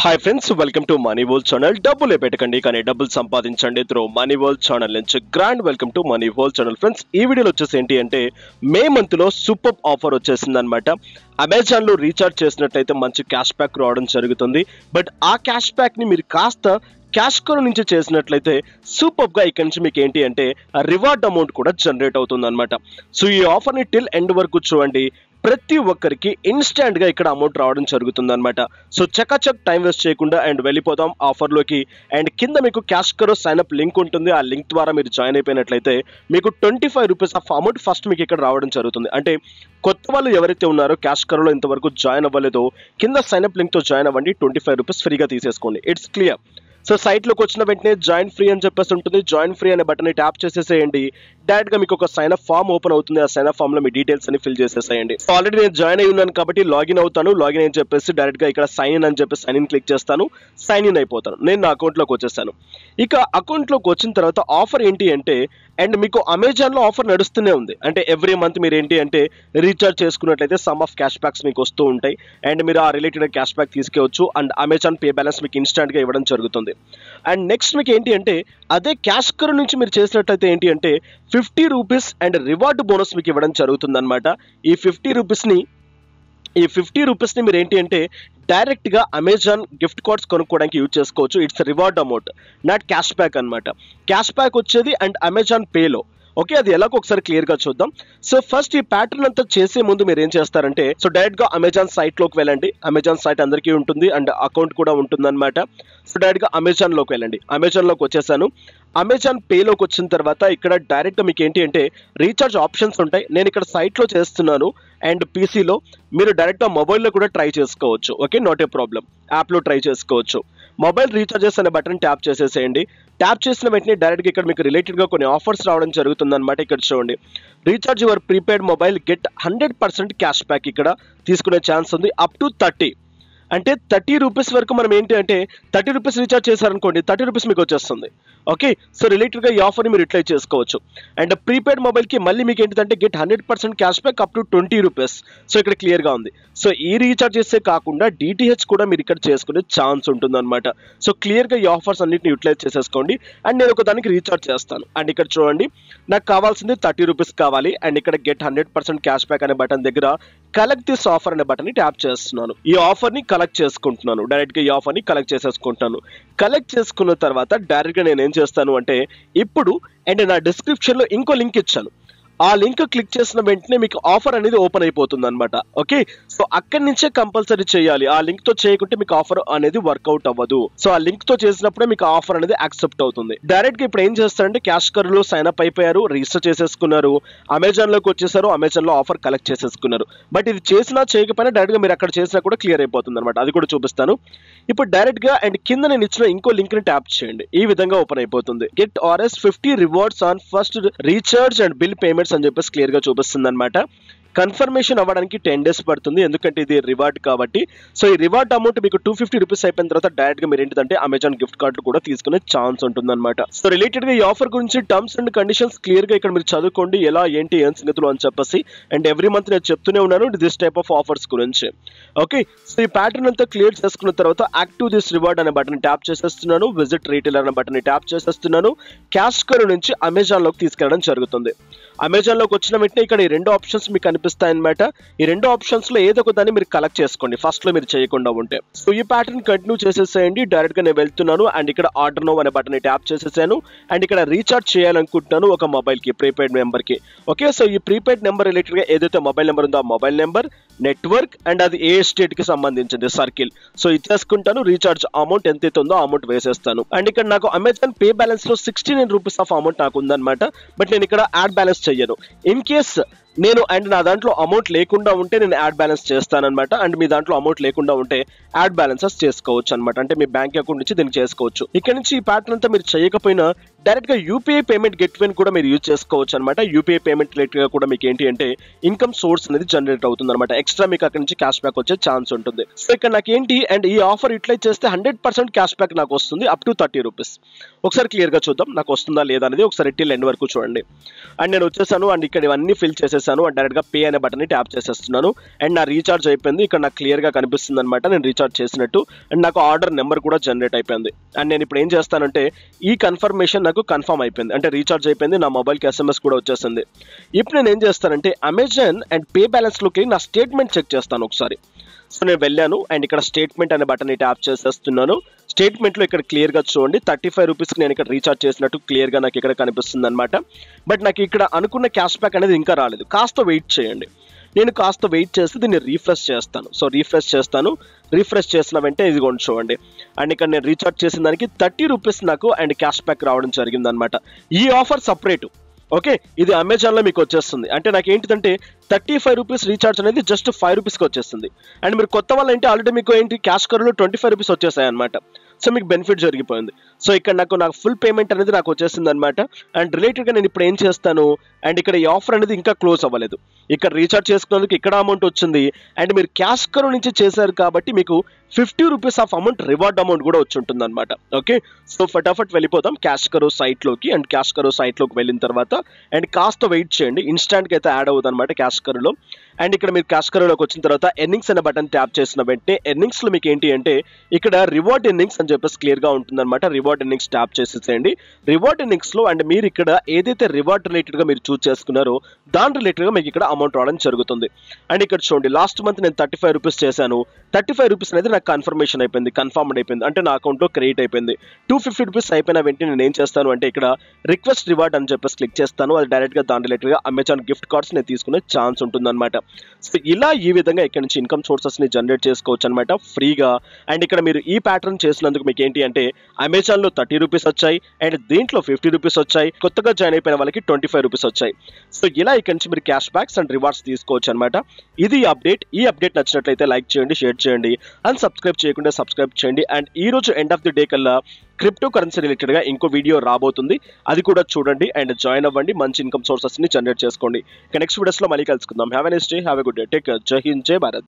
Hi friends, welcome to money world channel. డబ్బులే పెట్టకండి కానీ డబ్బులు సంపాదించండి త్రూ మనీ వరల్డ్ ఛానల్ నుంచి grand welcome to money world channel. Friends, ఈ వీడియోలో వచ్చేసి ఏంటి అంటే మే మంత్లో సూపర్ ఆఫర్ వచ్చేసింది అనమాట. అమెజాన్లో రీఛార్జ్ చేసినట్లయితే మంచి క్యాష్ బ్యాక్ రావడం జరుగుతుంది. బట్ ఆ క్యాష్ బ్యాక్ని మీరు కాస్త క్యాష్ కో నుంచి చేసినట్లయితే సూపర్గా ఇక్కడ నుంచి మీకు ఏంటి అంటే రివార్డ్ అమౌంట్ కూడా జనరేట్ అవుతుంది అనమాట. సో ఈ ఆఫర్ని టిల్ ఎండ్ వరకు చూడండి. ప్రతి ఒక్కరికి ఇన్స్టాంట్గా ఇక్కడ అమౌంట్ రావడం జరుగుతుంది అనమాట. సో చకచక్ టైం వేస్ట్ చేయకుండా అండ్ వెళ్ళిపోదాం ఆఫర్లోకి. అండ్ కింద మీకు క్యాష్ కరో సైన్అప్ లింక్ ఉంటుంది. ఆ లింక్ ద్వారా మీరు జాయిన్ అయిపోయినట్లయితే మీకు 25 రూపీస్ ఆఫ్ అమౌంట్ ఫస్ట్ మీకు ఇక్కడ రావడం జరుగుతుంది. అంటే కొత్త వాళ్ళు ఎవరైతే ఉన్నారో క్యాష్ కరోలో ఇంతవరకు జాయిన్ అవ్వలేదో కింద సైన్అప్ లింక్తో జాయిన్ అవ్వండి. 25 రూపీస్ ఫ్రీగా తీసేసుకోండి. It's clear. సో సైట్లోకి వచ్చిన వెంటనే జాయిన్ ఫ్రీ అని చెప్పేసి ఉంటుంది. జాయిన్ ఫ్రీ అనే బటన్ని ట్యాప్ చేసేసేయండి. డైరెక్ట్గా మీకు ఒక సైన్ అప్ ఫామ్ ఓపెన్ అవుతుంది. ఆ సైన్ అప్ ఫామ్లో మీ డీటెయిల్స్ అని ఫిల్ చేసేసేయండి. ఆల్రెడీ నేను జాయిన్ అయి ఉన్నాను కాబట్టి లాగిన్ అవుతాను. లాగిన్ అని చెప్పేసి డైరెక్ట్గా ఇక్కడ సైన్ ఇన్ అని చెప్పేసి సైన్ ఇన్ క్లిక్ చేస్తాను. సైన్ ఇన్ అయిపోతాను. నేను నా అకౌంట్లోకి వచ్చేస్తాను. ఇక అకౌంట్లోకి వచ్చిన తర్వాత ఆఫర్ ఏంటి అంటే అండ్ మీకు అమెజాన్లో ఆఫర్ నడుస్తూనే ఉంది. అంటే ఎవ్రీ మంత్ మీరు ఏంటి అంటే రీఛార్జ్ చేసుకున్నట్లయితే సమ్ ఆఫ్ క్యాష్ బ్యాక్స్ మీకు వస్తూ ఉంటాయి. అండ్ మీరు ఆ రిలేటెడ్ క్యాష్ బ్యాక్ తీసుకోవచ్చు. అండ్ అమెజాన్ పే బ్యాలెన్స్ మీకు ఇన్స్టాంట్గా ఇవ్వడం జరుగుతుంది. అండ్ నెక్స్ట్ మీకు ఏంటి అంటే అదే క్యాష్ కరో నుంచి మీరు చేసినట్లయితే ఏంటి అంటే 50 రూపీస్ అండ్ రివార్డ్ బోనస్ మీకు ఇవ్వడం జరుగుతుంది అనమాట. ఈ 50 రూపీస్ని మీరు ఏంటి అంటే డైరెక్ట్గా అమెజాన్ గిఫ్ట్ కార్డ్స్ కొనుక్కోవడానికి యూజ్ చేసుకోవచ్చు. It's reward amount, not cash back అనమాట. క్యాష్ బ్యాక్ వచ్చేది అండ్ అమెజాన్ పేలో. ఓకే, అది ఎలాగో ఒకసారి క్లియర్గా చూద్దాం. సో ఫస్ట్ ఈ ప్యాటర్న్ అంతా చేసే ముందు మీరు ఏం చేస్తారంటే సో డైరెక్ట్గా అమెజాన్ సైట్లోకి వెళ్ళండి. అమెజాన్ సైట్ అందరికీ ఉంటుంది అండ్ అకౌంట్ కూడా ఉంటుందన్నమాట. సో డైరెక్ట్గా అమెజాన్లోకి వెళ్ళండి. అమెజాన్లోకి వచ్చేసాను. అమెజాన్ పేలోకి వచ్చిన తర్వాత ఇక్కడ డైరెక్ట్గా మీకు ఏంటి అంటే రీఛార్జ్ ఆప్షన్స్ ఉంటాయి. నేను ఇక్కడ సైట్లో చేస్తున్నాను అండ్ పీసీలో. మీరు డైరెక్ట్గా మొబైల్లో కూడా ట్రై చేసుకోవచ్చు. Okay, not a problem. యాప్లో ట్రై చేసుకోవచ్చు. మొబైల్ రీఛార్జెస్ అనే బటన్ ట్యాప్ చేసేసేయండి. ట్యాప్ చేసిన వెంటనే డైరెక్ట్గా ఇక్కడ మీకు రిలేటెడ్గా కొన్ని ఆఫర్స్ రావడం జరుగుతుంది అనమాట. ఇక్కడ చూడండి, recharge your prepaid mobile get 100% cash back ఇక్కడ తీసుకునే ఛాన్స్ ఉంది. అప్ టు 30 అంటే 30 రూపీస్ వరకు మనం ఏంటి అంటే 30 రూపీస్ రీఛార్జ్ చేశారనుకోండి 30 రూపీస్ మీకు వచ్చేస్తుంది. ఓకే, సో రిలేటెడ్గా ఈ ఆఫర్ని మీరు రిట్లై చేసుకోవచ్చు. అండ్ ప్రీపెయిడ్ మొబైల్కి మళ్ళీ మీకు ఏంటంటే get 100% cash back up to 20 rupees. So ఇక్కడ క్లియర్గా ఉంది. సో ఈ రీఛార్జ్ చేస్తే కాకుండా డిటిహెచ్ కూడా మీరు ఇక్కడ చేసుకునే ఛాన్స్ ఉంటుందన్నమాట. సో క్లియర్గా ఈ ఆఫర్స్ అన్నింటిని యూటిలైజ్ చేసేసుకోండి. అండ్ నేను ఒక దానికి రీఛార్జ్ చేస్తాను. అండ్ ఇక్కడ చూడండి, నాకు కావాల్సింది 30 రూపీస్ కావాలి. అండ్ ఇక్కడ గెట్ 100% క్యాష్ బ్యాక్ అనే బటన్ దగ్గర కలెక్ట్ దిస్ ఆఫర్ అనే బటన్ని ట్యాప్ చేస్తున్నాను. ఈ ఆఫర్ని కలెక్ట్ చేసుకుంటున్నాను. డైరెక్ట్గా ఈ ఆఫర్ని కలెక్ట్ చేసేసుకుంటాను. కలెక్ట్ చేసుకున్న తర్వాత డైరెక్ట్గా నేను ఏం చేస్తాను అంటే ఇప్పుడు అండ్ నా డిస్క్రిప్షన్లో ఇంకో లింక్ ఇచ్చాను. ఆ లింక్ క్లిక్ చేసిన వెంటనే మీకు ఆఫర్ అనేది ఓపెన్ అయిపోతుంది అనమాట. ఓకే, సో అక్కడి నుంచే కంపల్సరీ చేయాలి. ఆ లింక్ తో చేయకుంటే మీకు ఆఫర్ అనేది వర్కౌట్ అవ్వదు. సో ఆ లింక్ తో చేసినప్పుడే మీకు ఆఫర్ అనేది యాక్సెప్ట్ అవుతుంది. డైరెక్ట్ గా ఇప్పుడు ఏం చేస్తారంటే క్యాష్ కరోలో సైన్ అప్ అయిపోయారు, రిజిస్టర్ చేసేసుకున్నారు, అమెజాన్ లోకి వచ్చేసారు, అమెజాన్ లో ఆఫర్ కలెక్ట్ చేసేసుకున్నారు. బట్ ఇది చేసినా చేయకపోయినా డైరెక్ట్ గా మీరు అక్కడ చేసినా కూడా క్లియర్ అయిపోతుంది అనమాట. అది కూడా చూపిస్తాను. ఇప్పుడు డైరెక్ట్ గా అండ్ కింద నేను ఇచ్చిన ఇంకో లింక్ ని ట్యాప్ చేయండి. ఈ విధంగా ఓపెన్ అయిపోతుంది. Get RS 50 rewards on first recharge and bill payments అని చెప్పేసి క్లియర్ గా చూపిస్తుంది అనమాట. కన్ఫర్మేషన్ అవ్వడానికి 10 days పడుతుంది, ఎందుకంటే ఇది రివార్డ్ కాబట్టి. సో ఈ రివార్డ్ అమౌంట్ మీకు 250 రూపీస్ అయిపోయిన తర్వాత డైరెక్ట్ గా మీరు ఏంటంటే అమెజాన్ గిఫ్ట్ కార్డు కూడా తీసుకునే ఛాన్స్ ఉంటుంది అనమాట. సో రిలేటెడ్ గా ఈ ఆఫర్ గురించి టర్మ్స్ అండ్ కండిషన్స్ క్లియర్ గా ఇక్కడ మీరు చదువుకోండి, ఎలా ఏంటి ఏం సంగతులు అని చెప్పేసి. అండ్ ఎవ్రీ మంత్ నేను చెప్తూనే ఉన్నాను దిస్ టైప్ ఆఫ్ ఆఫర్స్ గురించి. ఓకే, సో ఈ ప్యాటర్న్ అంతా క్లియర్ చేసుకున్న తర్వాత యాక్టివ్ దిస్ రివార్డ్ అనే బటన్ ట్యాప్ చేసేస్తున్నాను. విజిట్ రీటైలర్ అనే బటన్ ట్యాప్ చేసేస్తున్నాను. క్యాష్ కరో నుంచి అమెజాన్ లోకి తీసుకెళ్ళడం జరుగుతుంది. అమెజాన్ లోకి వచ్చిన వెంటనే ఇక్కడ ఈ 2 ఆప్షన్స్ మీకు కనిపిస్తాయి అనమాట. ఈ 2 ఆప్షన్స్ లో ఏదో ఒక దాన్ని మీరు కలెక్ట్ చేసుకోండి ఫస్ట్ లో మీరు చేయకుండా ఉంటే. సో ఈ ప్యాటర్న్ కంటిన్యూ చేసేసేయండి. డైరెక్ట్ గా నేను వెళ్తున్నాను అండ్ ఇక్కడ ఆర్డర్ నో అనే బటన్ ట్యాప్ చేసేసాను. అండ్ ఇక్కడ రీఛార్జ్ చేయాలనుకుంటున్నాను ఒక మొబైల్ కి, ప్రీపెయిడ్ నెంబర్ కి. ఓకే, సో ఈ ప్రీపెయిడ్ నెంబర్ రిలేటెడ్ గా ఏదైతే మొబైల్ నెంబర్ ఉందో ఆ మొబైల్ నెంబర్, నెట్వర్క్ అండ్ అది ఏ స్టేట్ కి సంబంధించింది సర్కిల్. సో ఇచ్చేసుకుంటాను. రీఛార్జ్ అమౌంట్ ఎంతైతే ఉందో ఆ అమౌంట్ వేసేస్తాను. అండ్ ఇక్కడ నాకు అమెజాన్ పే బ్యాలెన్స్ లో 69 రూపీస్ ఆఫ్ అమౌంట్ నాకు ఉందన్నమాట. బట్ నేను ఇక్కడ యాడ్ బ్యాలెన్స్ చెయ్యను. ఇన్ కేస్ నేను అండ్ నా దాంట్లో అమౌంట్ లేకుండా ఉంటే నేను యాడ్ బ్యాలెన్స్ చేస్తానన్నమాట. అండ్ మీ దాంట్లో అమౌంట్ లేకుండా ఉంటే యాడ్ బ్యాలెన్సెస్ చేసుకోవచ్చు అనమాట. అంటే మీ బ్యాంక్ అకౌంట్ నుంచి దీన్ని చేసుకోవచ్చు. ఇక్కడ నుంచి ఈ ప్యాటర్న్ అంతా మీరు చేయకపోయినా డైరెక్ట్గా యూపీఐ పేమెంట్ గేట్వేని కూడా మీరు యూజ్ చేసుకోవచ్చు అనమాట. యూపీఐ పేమెంట్ రిలేటెడ్గా కూడా మీకు ఏంటి అంటే ఇన్కమ్ సోర్స్ అనేది జనరేట్ అవుతుంది అనమాట. ఎక్స్ట్రా మీకు అక్కడ నుంచి క్యాష్ బ్యాక్ వచ్చే ఛాన్స్ ఉంటుంది. సో ఇక్కడ నాకు ఏంటి అండ్ ఈ ఆఫర్ యూటిలైజ్ చేస్తే 100% క్యాష్ బ్యాక్ నాకు వస్తుంది అప్ టు 30 రూపీస్. ఒకసారి క్లియర్గా చూద్దాం నాకు వస్తుందా లేదా అనేది. ఒకసారి టిల్ ఎండ్ వరకు చూడండి. అండ్ నేను వచ్చేసాను అండ్ ఇక్కడ ఇవన్నీ ఫిల్ చేసేసాను అండ్ డైరెక్ట్గా పే అనే బటన్ని ట్యాప్ చేసేస్తున్నాను. అండ్ నా రీఛార్జ్ అయిపోయింది. ఇక్కడ నాకు క్లియర్గా కనిపిస్తుంది అనమాట నేను రీఛార్జ్ చేసినట్టు. అండ్ నాకు ఆర్డర్ నెంబర్ కూడా జనరేట్ అయిపోయింది. అండ్ నేను ఇప్పుడు ఏం చేస్తానంటే ఈ కన్ఫర్మేషన్ నాకు కన్ఫర్మ్ అయిపోయింది, అంటే రీఛార్జ్ అయిపోయింది, నా మొబైల్కి SMS కూడా వచ్చేసింది. ఇప్పుడు నేను ఏం చేస్తానంటే అమెజాన్ అండ్ పే బ్యాలెన్స్లోకి నా స్టేట్మెంట్ చెక్ చేస్తాను ఒకసారి. సో నేను వెళ్ళాను అండ్ ఇక్కడ స్టేట్మెంట్ అనే బటన్ ట్యాప్ చేసేస్తున్నాను. స్టేట్మెంట్లో ఇక్కడ క్లియర్గా చూడండి 35 రూపీస్కి నేను ఇక్కడ రీఛార్జ్ చేసినట్టు క్లియర్గా నాకు ఇక్కడ కనిపిస్తుంది అనమాట. బట్ నాకు ఇక్కడ అనుకున్న క్యాష్ బ్యాక్ అనేది ఇంకా రాలేదు. కాస్త వెయిట్ చేయండి. నేను కాస్త వెయిట్ చేసి దీన్ని రీఫ్రెష్ చేస్తాను. సో రీఫ్రెష్ చేస్తాను. రీఫ్రెష్ చేసిన వెంటనే ఇదిగోండి చూడండి. అండ్ ఇక్కడ నేను రీఛార్జ్ చేసిన దానికి 30 రూపీస్ నాకు అండ్ క్యాష్ బ్యాక్ రావడం జరిగింది అనమాట. ఈ ఆఫర్ సపరేటు. ఓకే, ఇది అమెజాన్లో మీకు వచ్చేస్తుంది. అంటే నాకు ఏంటిదంటే 35 రూపీస్ రీఛార్జ్ అనేది జస్ట్ 5 రూపీస్కి వచ్చేస్తుంది. అండ్ మీరు కొత్త వాళ్ళు ఏంటి ఆల్రెడీ మీకు ఏంటి క్యాష్ కరులో 25 రూపీస్ వచ్చేసాయి అనమాట. సో మీకు బెనిఫిట్ జరిగిపోయింది. సో ఇక్కడ నాకు ఫుల్ పేమెంట్ అనేది నాకు వచ్చేసింది అనమాట. అండ్ రిలేటెడ్గా నేను ఇప్పుడు ఏం చేస్తాను అండ్ ఇక్కడ ఈ ఆఫర్ అనేది ఇంకా క్లోజ్ అవ్వలేదు. ఇక్కడ రీఛార్జ్ చేసుకున్నందుకు ఇక్కడ అమౌంట్ వచ్చింది అండ్ మీరు క్యాష్ కరు నుంచి చేశారు కాబట్టి మీకు 50 rupees of amount reward amount కూడా వచ్చి ఉంటుంది అనమాట. ఓకే, సో ఫటాఫట్ వెళ్ళిపోతాం క్యాష్ కరు సైట్లోకి. అండ్ క్యాష్ కరు సైట్లోకి వెళ్ళిన తర్వాత అండ్ కాస్త వెయిట్ చేయండి. ఇన్స్టాంట్గా అయితే యాడ్ అవుతుంది అనమాట క్యాష్ కరులో. అండ్ ఇక్కడ మీరు క్యాష్ కరులోకి వచ్చిన తర్వాత ఎర్నింగ్స్ అనే బటన్ ట్యాప్ చేసిన వెంటనే ఎర్నింగ్స్లో మీకు ఏంటి అంటే ఇక్కడ రివార్డ్ ఎర్నింగ్స్ అని చెప్పేసి క్లియర్గా ఉంటుంది అనమాట. రివార్డ్ ఎర్నింగ్స్ ట్యాప్ చేసేసేయండి. రివార్డ్ ఎర్నింగ్స్లో అండ్ మీరు ఇక్కడ ఏదైతే రివార్డ్ రిలేటెడ్గా మీరు చూస్ చేసుకున్నారో దాని రిలేటెడ్గా మీకు ఇక్కడ అమౌంట్ రావడం జరుగుతుంది. అండ్ ఇక్కడ చూడండి లాస్ట్ మంత్ నేను 35 రూపీస్ చేశాను. 35 రూపీస్ అనేది నాకు కన్ఫర్మేషన్ అయిపోయింది, కన్ఫర్మ్డ్ అయిపోయింది, అంటే నా అకౌంట్లో క్రెడిట్ అయిపోయింది. 250 రూపీస్ అయిపోయిన వెంటనే నేను ఏం చేస్తాను అంటే ఇక్కడ రిక్వెస్ట్ రివార్డ్ అని చెప్పేసి క్లిక్ చేస్తాను. అది డైరెక్ట్గా దాని రిలేటెడ్గా అమెజాన్ గిఫ్ట్ కార్డ్స్ నేను తీసుకునే ఛాన్స్ ఉంటుంది అనమాట. సో ఇలా ఈ విధంగా ఇక్కడ నుంచి ఇన్కమ్ సోర్సెస్ని జనరేట్ చేసుకోవచ్చు అనమాట ఫ్రీగా. అండ్ ఇక్కడ మీరు ఈ ప్యాటర్న్ చేసినందుకు మీకు ఏంటి అంటే అమెజాన్లో 30 రూపీస్ వచ్చాయి అండ్ దీంట్లో 50 రూపీస్ వచ్చాయి. కొత్తగా జాయిన్ అయిపోయిన వాళ్ళకి 25 రూపీస్ వచ్చాయి. సో ఇలా ఇక్కడ నుంచి మీరు క్యాష్ బ్యాక్స్ అండ్ రివార్డ్స్ తీసుకోవచ్చు అనమాట. ఇది అప్డేట్. ఈ అప్డేట్ నచ్చినట్లయితే లైక్ చేయండి, షేర్ చేయండి అండ్ సబ్స్క్రైబ్ చేయకుండా సబ్స్క్రైబ్ చేయండి. అండ్ ఈ రోజు ఎండ్ ఆఫ్ ది డే కల్లా క్రిప్టో కరెన్సీ రిలేటెడ్గా ఇంకో వీడియో రాబోతుంది, అది కూడా చూడండి అండ్ జాయిన్ అవ్వండి. మంచి ఇన్కమ్ సోర్సెస్ని జనరేట్ చేసుకోండి. ఇక నెక్స్ట్ వీడియోస్లో మళ్ళీ కలుసుకుందాం. Have a nice day, have a good day, take care, జై హింద్, జై భారత్.